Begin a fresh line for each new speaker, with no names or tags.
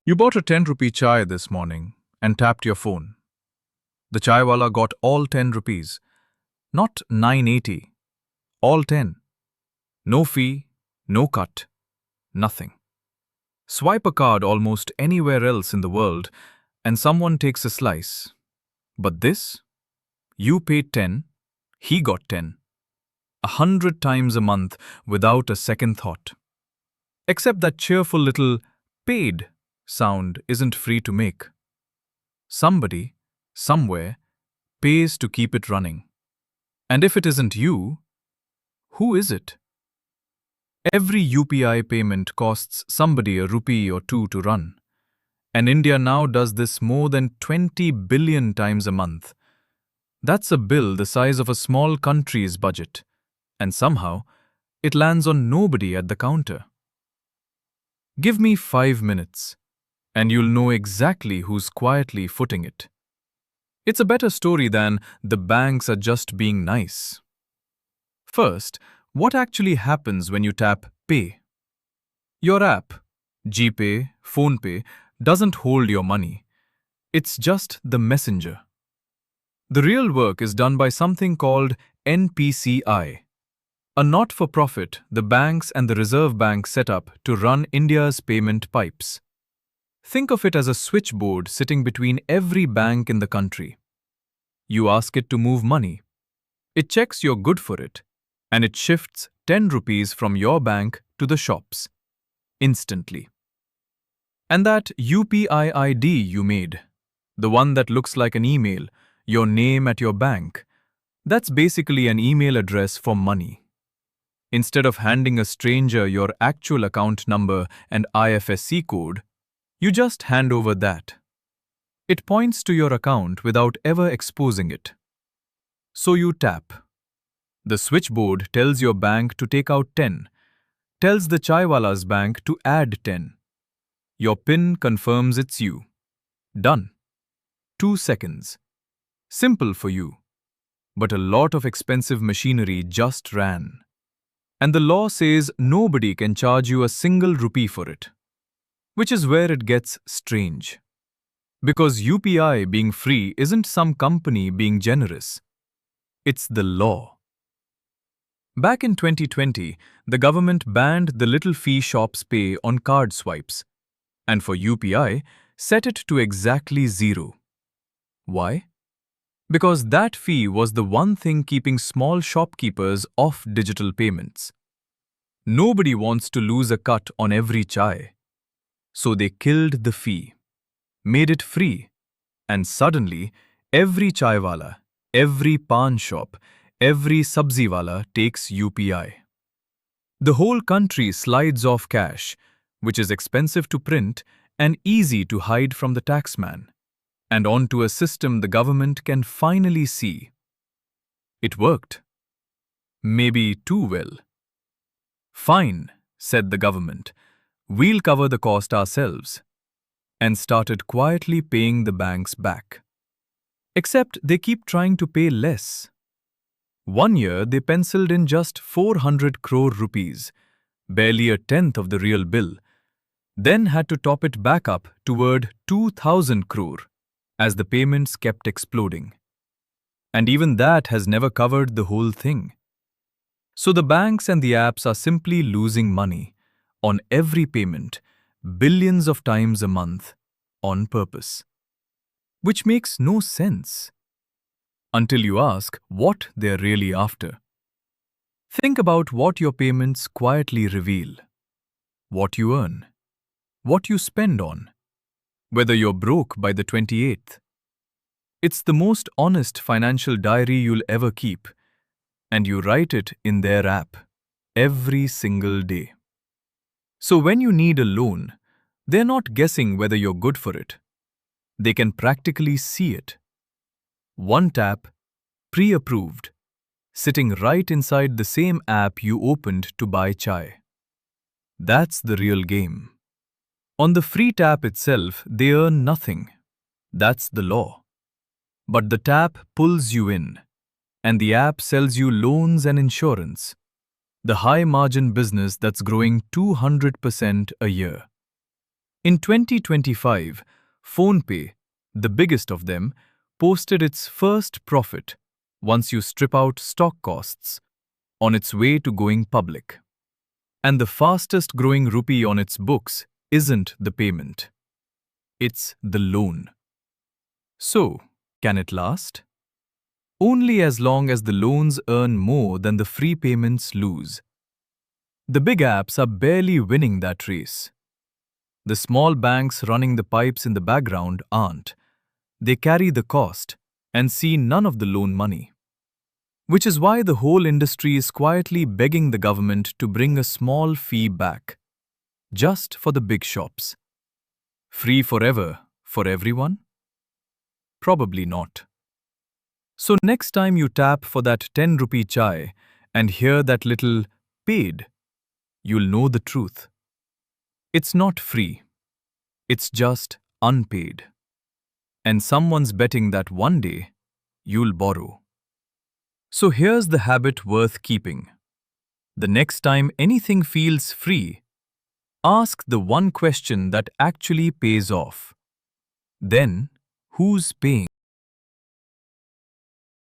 You bought a 10 rupee chai this morning and tapped your phone. The chaiwala got all 10 rupees, not 980, all 10. No fee, no cut, nothing. Swipe a card almost anywhere else in the world and someone takes a slice. But this? You paid 10, he got 10. 100 times a month without a second thought. Except that cheerful little paid sound isn't free to make. Somebody, somewhere, pays to keep it running. And if it isn't you, who is it? Every UPI payment costs somebody a rupee or two to run. And India now does this more than 20 billion times a month. That's a bill the size of a small country's budget. And somehow, it lands on nobody at the counter. Give me 5 minutes, and you'll know exactly who's quietly footing it. It's a better story than the banks are just being nice. First, what actually happens when you tap Pay? Your app, GPay, PhonePe, doesn't hold your money. It's just the messenger. The real work is done by something called NPCI, a not-for-profit the banks and the Reserve Bank set up to run India's payment pipes. Think of it as a switchboard sitting between every bank in the country. You ask it to move money. It checks you're good for it, and it shifts 10 rupees from your bank to the shops, instantly. And that UPI ID you made, the one that looks like an email, your name at your bank, that's basically an email address for money. Instead of handing a stranger your actual account number and IFSC code, you just hand over that. It points to your account without ever exposing it. So you tap. The switchboard tells your bank to take out 10, tells the chaiwala's bank to add 10. Your PIN confirms it's you. Done. 2 seconds. Simple for you. But a lot of expensive machinery just ran. And the law says nobody can charge you a single rupee for it. Which is where it gets strange. Because UPI being free isn't some company being generous. It's the law. Back in 2020, the government banned the little fee shops pay on card swipes. And for UPI, set it to exactly 0. Why? Because that fee was the one thing keeping small shopkeepers off digital payments. Nobody wants to lose a cut on every chai. So they killed the fee, made it free, and suddenly every chaiwala, every pan shop, every sabziwala takes UPI. The whole country slides off cash, which is expensive to print and easy to hide from the taxman, and onto a system the government can finally see. It worked. Maybe too well. Fine, said the government. We'll cover the cost ourselves. And started quietly paying the banks back. Except they keep trying to pay less. 1 year they penciled in just 400 crore rupees, barely a tenth of the real bill, then had to top it back up toward 2,000 crore. As the payments kept exploding. And even that has never covered the whole thing. So the banks and the apps are simply losing money on every payment, billions of times a month, on purpose. Which makes no sense. Until you ask what they're really after. Think about what your payments quietly reveal. What you earn. What you spend on. Whether you're broke by the 28th. It's the most honest financial diary you'll ever keep, and you write it in their app every single day. So when you need a loan, they're not guessing whether you're good for it. They can practically see it. One tap, pre-approved, sitting right inside the same app you opened to buy chai. That's the real game. On the free tap itself, they earn nothing. That's the law. But the tap pulls you in, and the app sells you loans and insurance, the high-margin business that's growing 200% a year. In 2025, PhonePe, the biggest of them, posted its first profit, once you strip out stock costs, on its way to going public. And the fastest growing rupee on its books isn't the payment. It's the loan. So, can it last? Only as long as the loans earn more than the free payments lose. The big apps are barely winning that race. The small banks running the pipes in the background aren't. They carry the cost and see none of the loan money. Which is why the whole industry is quietly begging the government to bring a small fee back. Just for the big shops. Free forever for everyone? Probably not. So next time you tap for that 10 rupee chai and hear that little paid, you'll know the truth. It's not free. It's just unpaid. And someone's betting that one day you'll borrow. So here's the habit worth keeping. The next time anything feels free, ask the one question that actually pays off. Then, who's paying?